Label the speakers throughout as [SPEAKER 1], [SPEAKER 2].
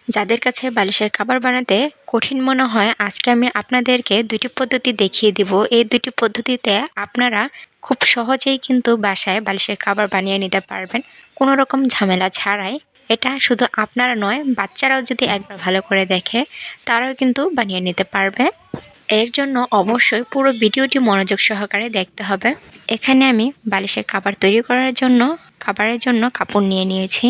[SPEAKER 1] যাদের কাছে বালিশের কভার বানাতে কঠিন মনে হয়, আজকে আমি আপনাদেরকে দুটি পদ্ধতি দেখিয়ে দিব। এই দুটি পদ্ধতিতে আপনারা খুব সহজেই কিন্তু বাসায় বালিশের কভার বানিয়ে নিতে পারবেন, কোনো রকম ঝামেলা ছাড়াই। এটা শুধু আপনারা নয়, বাচ্চারাও যদি একবার ভালো করে দেখে তারাও কিন্তু বানিয়ে নিতে পারবে। এর জন্য অবশ্যই পুরো ভিডিওটি মনোযোগ সহকারে দেখতে হবে। এখানে আমি বালিশের কভার তৈরি করার জন্য কভারের জন্য কাপড় নিয়ে নিয়েছি।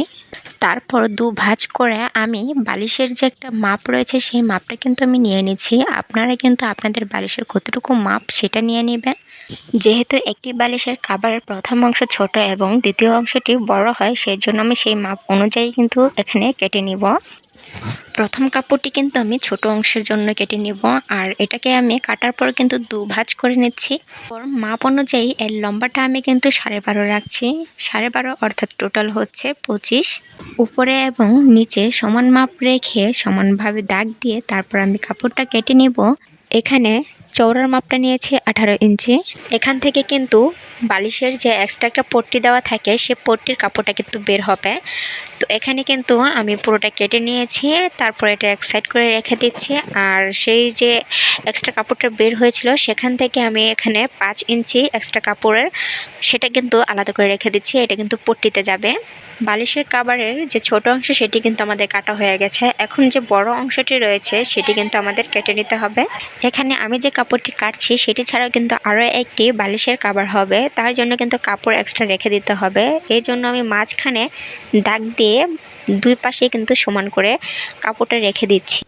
[SPEAKER 1] তারপর ভাঁজ করে আমি বালিশের যে একটা মাপ রয়েছে সেই মাপটা কিন্তু আমি নিয়ে নিচ্ছি। আপনারা কিন্তু আপনাদের বালিশের কতটুকু মাপ সেটা নিয়ে নেবেন। যেহেতু একটি বালিশের কভারের প্রথম অংশ ছোট এবং দ্বিতীয় অংশটি বড় হয়, সেই জন্য আমি সেই মাপ অনুযায়ী কিন্তু এখানে কেটে নিব। প্রথম কাপড়টি কিন্তু আমি ছোট অংশের জন্য কেটে নিব, আর এটাকে আমি কাটার পর কিন্তু ভাঁজ করে নিচ্ছি। মাপ অনুযায়ী এর লম্বাটা আমি কিন্তু 12.5 রাখছি। 12.5 অর্থাৎ টোটাল হচ্ছে 25। উপরে এবং নিচে সমান মাপ রেখে সমানভাবে দাগ দিয়ে তারপর আমি কাপড়টা কেটে নিব। এখানে চওড়ার মাপটা নিয়েছি 18 ইঞ্চি। এখান থেকে কিন্তু বালিশের যে এক্সট্রা একটা পট্টি দেওয়া থাকে সে পট্টির কাপড়টা কিন্তু বের হবে। তো এখানে কিন্তু আমি পুরোটা কেটে নিয়েছি, তারপর এটা এক সাইড করে রেখে দিচ্ছি। আর সেই যে এক্সট্রা কাপড়টা বের হয়েছিল সেখান থেকে আমি এখানে 5 ইঞ্চি এক্সট্রা কাপড়ের সেটা কিন্তু আলাদা করে রেখে দিচ্ছি। এটা কিন্তু পট্টিতে যাবে। বালিশের কভারের যে ছোট অংশ সেটি কিন্তু আমাদের কাটা হয়ে গেছে। এখন যে বড় অংশটি রয়েছে সেটি কিন্তু আমাদের কেটে নিতে হবে। এখানে আমি যে কাপড়টি কাটছি সেটি ছাড়াও কিন্তু আরও একটি বালিশের কভার হবে, তার জন্য কিন্তু কাপড় এক্সট্রা রেখে দিতে হবে। এই জন্য আমি মাঝখানে দাগ দিয়ে দুই পাশে কিন্তু সমান করে কাপড়টা রেখে দিচ্ছি।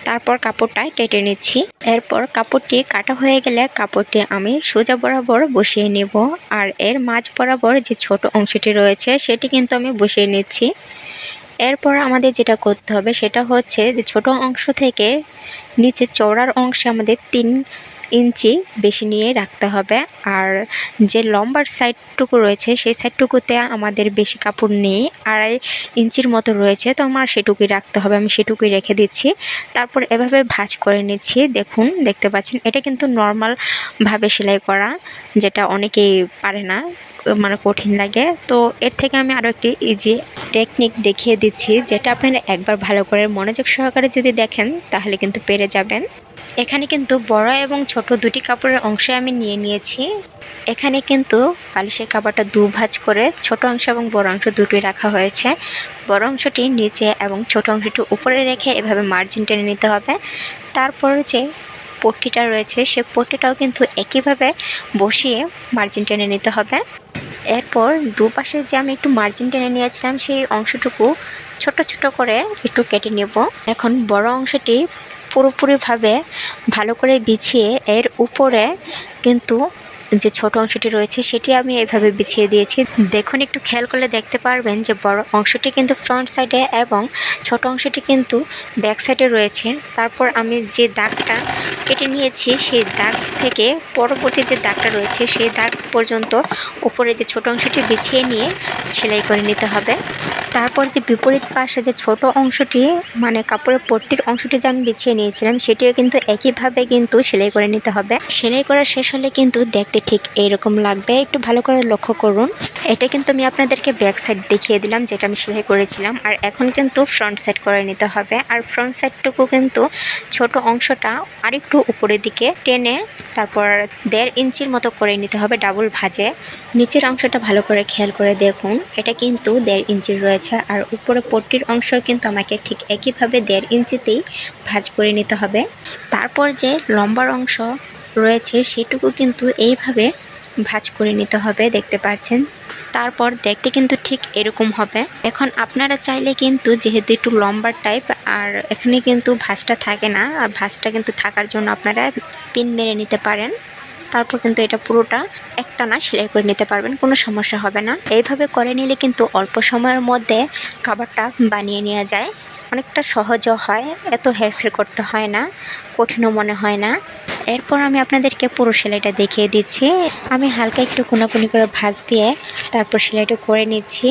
[SPEAKER 1] তারপর কাপড়টা কেটে নিচ্ছি। এরপর কাপড়টি কাটা হয়ে গেলে কাপড়টি আমি সোজা বরাবর বসিয়ে নেব, আর এর মাঝ বরাবর যে ছোট অংশটি রয়েছে সেটি কিন্তু আমি বসিয়ে নিচ্ছি। এরপর আমাদের যেটা করতে হবে সেটা হচ্ছে যে ছোট অংশ থেকে নিচে চওড়ার অংশে আমাদের 3 ইঞ্চি বেশি নিয়ে রাখতে হবে। আর যে লম্বার সাইডটুকু রয়েছে সেই সাইডটুকুতে আমাদের বেশি কাপড় নেই, 2.5 ইঞ্চির মতো রয়েছে, তো আমার সেটুকুই রাখতে হবে। আমি সেটুকুই রেখে দিচ্ছি। তারপর এভাবে ভাঁজ করে নিচ্ছি। দেখুন, দেখতে পাচ্ছেন এটা কিন্তু নর্মালভাবে সেলাই করা, যেটা অনেকেই পারে না, মানে কঠিন লাগে। তো এর থেকে আমি আরও একটি ইজি টেকনিক দেখিয়ে দিচ্ছি, যেটা আপনারা একবার ভালো করে মনোযোগ সহকারে যদি দেখেন তাহলে কিন্তু পেরে যাবেন। এখানে কিন্তু বড় এবং ছোট দুটি কাপড়ের অংশ আমি নিয়ে নিয়েছি। এখানে কিন্তু বালিশের কাপড়টা ভাঁজ করে ছোট অংশ এবং বড় অংশ দুটোই রাখা হয়েছে। বড় অংশটি নিচে এবং ছোট অংশটি উপরে রেখে এভাবে মার্জিন টেনে নিতে হবে। তারপর যে পট্টিটা রয়েছে সে পট্টিটাও কিন্তু একইভাবে বসিয়ে মার্জিন টেনে নিতে হবে। এরপর দুপাশে যে আমি একটু মার্জিন টেনে নিয়েছিলাম সেই অংশটুকু ছোট ছোট করে একটু কেটে নেব। এখন বড় অংশটি পুরোপুরিভাবে ভালো করে বিছিয়ে এর উপরে কিন্তু যে ছোট অংশটি রয়েছে সেটি আমি এভাবে বিছিয়ে দিয়েছি। দেখুন, একটু খেয়াল করলে দেখতে পারবেন যে বড় অংশটি কিন্তু ফ্রন্ট সাইডে এবং ছোট অংশটি কিন্তু ব্যাক সাইডে রয়েছে। তারপর আমি যে দাগটা কেটে নিয়েছি সেই দাগ থেকে পরবর্তী যে দাগটা রয়েছে সেই দাগ পর্যন্ত উপরে যে ছোট অংশটি বিছিয়ে নিয়ে সেলাই করে নিতে হবে। তারপর যে বিপরীত পাশে যে ছোট অংশটি, মানে কাপড়ের পট্টির অংশটি যে আমি বিছিয়ে নিয়েছিলাম সেটিও কিন্তু একইভাবে কিন্তু সেলাই করে নিতে হবে। সেলাই করা শেষ হলে কিন্তু দেখতে ঠিক এইরকম লাগবে। একটু ভালো করে লক্ষ্য করুন। এটা কিন্তু আমি আপনাদেরকে ব্যাক সাইড দেখিয়ে দিলাম যেটা আমি সেলাই করেছিলাম, আর এখন কিন্তু ফ্রন্ট সাইড করে নিতে হবে। আর ফ্রন্ট সাইডটুকু কিন্তু ছোট অংশটা আরেকটু উপরের দিকে টেনে তারপর 1.5 ইঞ্চির মতো করে নিতে হবে ডাবল ভাঁজে। নিচের অংশটা ভালো করে খেয়াল করে দেখুন, এটা কিন্তু 1.5 ইঞ্চির রয়েছে, আর উপরে পট্টির অংশ কিন্তু আমাকে ঠিক একইভাবে 1.5 ইঞ্চিতেই ভাঁজ করে নিতে হবে। তারপর যে লম্বার অংশ রয়েছে সেটুকু কিন্তু এইভাবে ভাঁজ করে নিতে হবে, দেখতে পাচ্ছেন। তারপর দেখতে কিন্তু ঠিক এরকম হবে। এখন আপনারা চাইলে কিন্তু, যেহেতু একটু লম্বা টাইপ আর এখানে কিন্তু ভাঁজটা থাকে না, আর ভাঁজটা কিন্তু থাকার জন্য আপনারা পিন মেরে নিতে পারেন। তারপর কিন্তু এটা পুরোটা একটানা সেলাই করে নিতে পারবেন, কোনো সমস্যা হবে না। এইভাবে করে নিলে কিন্তু অল্প সময়ের মধ্যে কভারটা বানিয়ে নেওয়া যায়। অনেকটা সহজও হয়, এত হেরফের করতে হয় না, কঠিনও মনে হয় না। এরপর আমি আপনাদেরকে পুরো সেলাইটা দেখিয়ে দিচ্ছি। আমি হালকা একটু কোনাকুনি করে ভাঁজ দিয়ে তারপর সেলাইটা করে নিচ্ছি।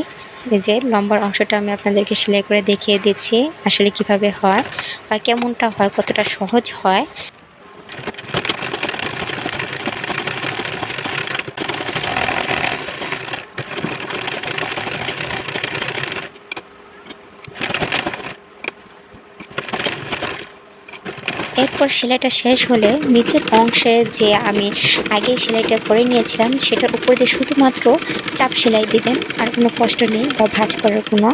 [SPEAKER 1] এই যে লম্বার অংশটা আমি আপনাদেরকে সেলাই করে দেখিয়ে দিচ্ছি আসলে কিভাবে হয় বা কেমনটা হয়, কতটা সহজ হয়। এরপর সেলাইটা শেষ হলে নিচের অংশে যে আমি আগে সেলাইটা করে নিয়েছিলাম সেটার উপর দিয়ে শুধুমাত্র চাপ সেলাই দিবেন, আর কোনো কষ্ট নেই বা ভাঁজ করার কোনো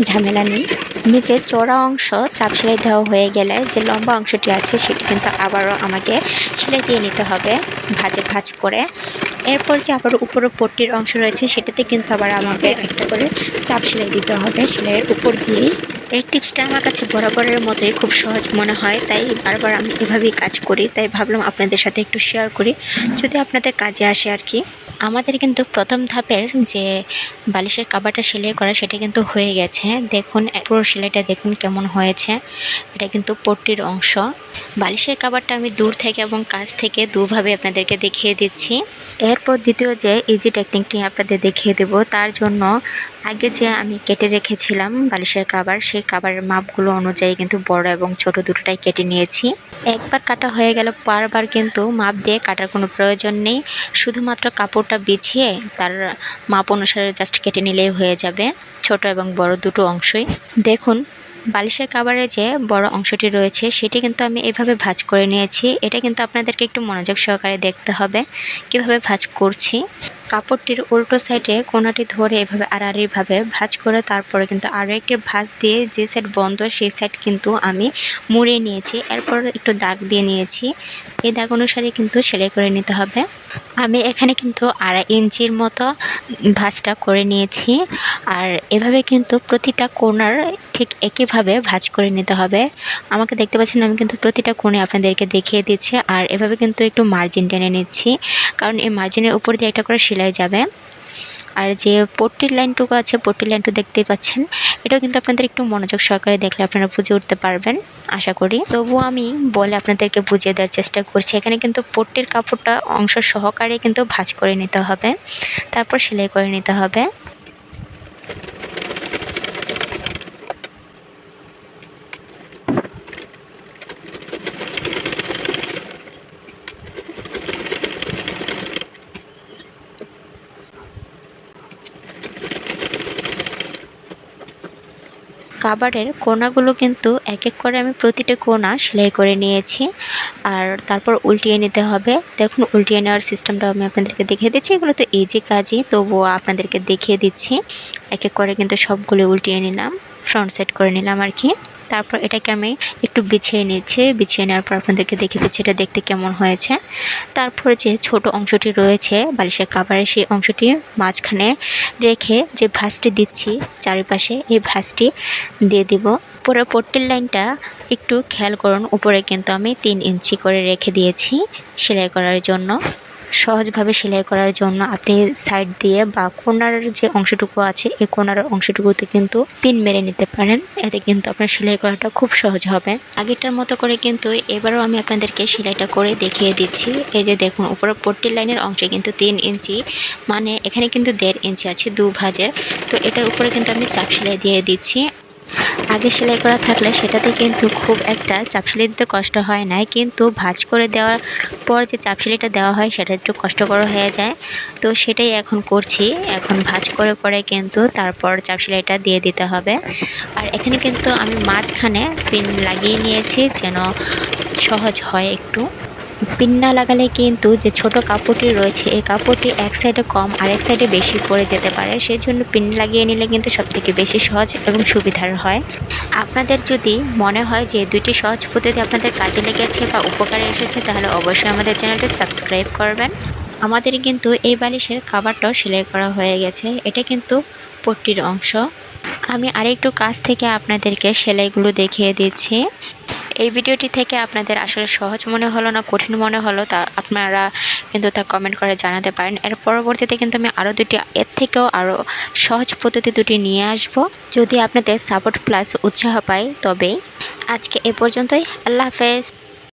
[SPEAKER 1] ঝামেলা নেই। নিচের চওড়া অংশ চাপ সেলাই দেওয়া হয়ে গেলে যে লম্বা অংশটি আছে সেটি কিন্তু আবারও আমাকে সেলাই দিয়ে নিতে হবে ভাঁজ করে। এরপর যে আবার উপরে পট্টির অংশ রয়েছে সেটাতে কিন্তু আবার আমাকে একটা করে চাপ সেলাই দিতে হবে সেলাইয়ের উপর দিয়েই। এই টিপসটা আমার কাছে বরাবরের মতোই খুব সহজ মনে হয়, তাই বারবার আমি এভাবেই কাজ করি, তাই ভাবলাম আপনাদের সাথে একটু শেয়ার করি যদি আপনাদের কাজে আসে আর কি। আমাদের কিন্তু প্রথম ধাপের যে বালিশের কাভারটা সেলাই করা সেটা কিন্তু হয়ে গেছে। দেখুন পুরো সেলাইটা দেখুন কেমন হয়েছে। এটা কিন্তু পট্টির অংশ। বালিশের কাভারটা আমি দূর থেকে এবং কাছ থেকে দুভাবে আপনাদেরকে দেখিয়ে দিচ্ছি। এরপর দ্বিতীয় যে ইজি টেকনিকটি আপনাদের দেখিয়ে দেব, তার জন্য আগে যে আমি কেটে রেখেছিলাম বালিশের কাভার, সেই কাভারের মাপগুলো অনুযায়ী কিন্তু বড় এবং ছোট দুটোটাই কেটে নিয়েছি। একবার কাটা হয়ে গেল বারবার কিন্তু মাপ দিয়ে কাটার কোনো প্রয়োজন নেই, শুধুমাত্র কাপড়টা বিছিয়ে তার মাপ অনুসারে জাস্ট কেটে নিলেই হয়ে যাবে, ছোট এবং বড় দুটো অংশই। দেখুন বালিশের কাভারের যে বড় অংশটি রয়েছে সেটি কিন্তু আমি এভাবে ভাঁজ করে নিয়েছি। এটা কিন্তু আপনাদেরকে একটু মনোযোগ সহকারে দেখতে হবে কিভাবে ভাঁজ করছি। কাপড়টির উল্টো সাইডে কোনাটি ধরে এভাবে আড়াআড়িভাবে ভাঁজ করে তারপরে কিন্তু আরও একটি ভাঁজ দিয়ে যে সাইড বন্ধ সেই সাইড কিন্তু আমি মুড়িয়ে নিয়েছি। এরপর একটু দাগ দিয়ে নিয়েছি, এই দাগ অনুসারে কিন্তু সেলাই করে নিতে হবে। আমি এখানে কিন্তু 2.5 ইঞ্চির মতো ভাঁজটা করে নিয়েছি, আর এভাবে কিন্তু প্রতিটা কোণার ঠিক একইভাবে ভাঁজ করে নিতে হবে। আমাকে দেখতে পাচ্ছেন আমি কিন্তু প্রতিটা কোণে আপনাদেরকে দেখিয়ে দিচ্ছি, আর এভাবে কিন্তু একটু মার্জিন টেনে নিচ্ছি, কারণ এই মার্জিনের উপর দিয়ে একটা করে সেলাই যাবে। আর যে পট্টির লাইনটুকু আছে পট্টির লাইনটু দেখতেই পাচ্ছেন, এটাও কিন্তু আপনাদের একটু মনোযোগ সহকারে দেখলে আপনারা বুঝে উঠতে পারবেন আশা করি। তবুও আমি বলে আপনাদেরকে বুঝিয়ে দেওয়ার চেষ্টা করছি। এখানে কিন্তু পট্টির কাপড়টা অংশ সহকারে কিন্তু ভাঁজ করে নিতে হবে, তারপর সেলাই করে নিতে হবে। কাভারের কোণাগুলো কিন্তু এক এক করে আমি প্রতিটা কোণা সেলাই করে নিয়েছি, আর তারপর উল্টিয়ে নিতে হবে। দেখুন উল্টিয়ে নেওয়ার সিস্টেমটা আমি আপনাদেরকে দেখিয়ে দিচ্ছি। এগুলো তো ইজি কাজই, তবুও আপনাদেরকে দেখিয়ে দিচ্ছি। এক এক করে কিন্তু সবগুলো উল্টিয়ে নিলাম, ফ্রন্ট সাইড করে নিলাম আর কি। তারপর এটাকে আমি একটু বিছিয়ে নিচ্ছি, বিছিয়ে নেওয়ার পর আপনাদেরকে দেখিয়ে দিচ্ছি এটা দেখতে কেমন হয়েছে। তারপর যে ছোট অংশটি রয়েছে বালিশের কাভারের সেই অংশটি মাঝখানে রেখে যে ভাঁজটি দিচ্ছি চারিপাশে, এই ভাঁজটি দিয়ে দিব। পুরো পট্টির লাইনটা একটু খেয়াল করুন, উপরে কিন্তু আমি 3 ইঞ্চি করে রেখে দিয়েছি সেলাই করার জন্য। সহজভাবে সেলাই করার জন্য আপনি সাইড দিয়ে বা কোণার যে অংশটুকু আছে এই কোণার অংশটুকুতে কিন্তু পিন মেরে নিতে পারেন, এতে কিন্তু আপনার সেলাই করাটা খুব সহজ হবে। আগেরটার মতো করে কিন্তু এবারও আমি আপনাদেরকে সেলাইটা করে দেখিয়ে দিচ্ছি। এই যে দেখুন উপরে পট্টির লাইনের অংশে কিন্তু 3 ইঞ্চি, মানে এখানে কিন্তু 1.5 ইঞ্চি আছে দু ভাঁজের। তো এটার উপরে কিন্তু আমি চাপ সেলাই দিয়ে দিচ্ছি। আগে সেলাই করা থাকলে সেটাতে কিন্তু খুব একটা চাপ সেলাই দিতে কষ্ট হয় না, কিন্তু ভাঁজ করে দেওয়ার পর যে চাপ সেলাইটা দেওয়া হয় সেটা একটু কষ্টকর হয়ে যায়। তো সেটাই এখন করছি, এখন ভাঁজ করে করে কিন্তু তারপর চাপ সেলাইটা দিয়ে দিতে হবে। আর এখানে কিন্তু আমি মাঝখানে পিন লাগিয়ে নিয়েছি যেন সহজ হয় একটু। পিন না লাগালে কিন্তু যে ছোট কাপড়টি রয়েছে এই কাপড়টি এক সাইডে কম আর এক সাইডে বেশি পড়ে যেতে পারে, সেই জন্য পিন লাগিয়ে নিলে কিন্তু সবথেকে বেশি সহজ এবং সুবিধার হয়। আপনাদের যদি মনে হয় যে দুইটি সহজ পদ্ধতি আপনাদের কাজে লেগেছে বা উপকারে এসেছে, তাহলে অবশ্যই আমাদের চ্যানেলটি সাবস্ক্রাইব করবেন। আমাদের কিন্তু এই বালিশের কাভারটাও সেলাই করা হয়ে গেছে, এটা কিন্তু পট্টির অংশ। আমি আরেকটু কাছ থেকে আপনাদেরকে সেলাইগুলো দেখিয়ে দিচ্ছি। এই ভিডিওটি থেকে আপনাদের আসলে সহজ মনে হলো না কঠিন মনে হলো তা আপনারা কিন্তু তা কমেন্ট করে জানাতে পারেন। এর পরবর্তীতে কিন্তু আমি আরও দুটি এর থেকেও আরও সহজ পদ্ধতি দুটি নিয়ে আসব, যদি আপনাদের সাপোর্ট প্লাস উৎসাহ পাই তবেই। আজকে এ পর্যন্তই, আল্লাহ হাফেজ।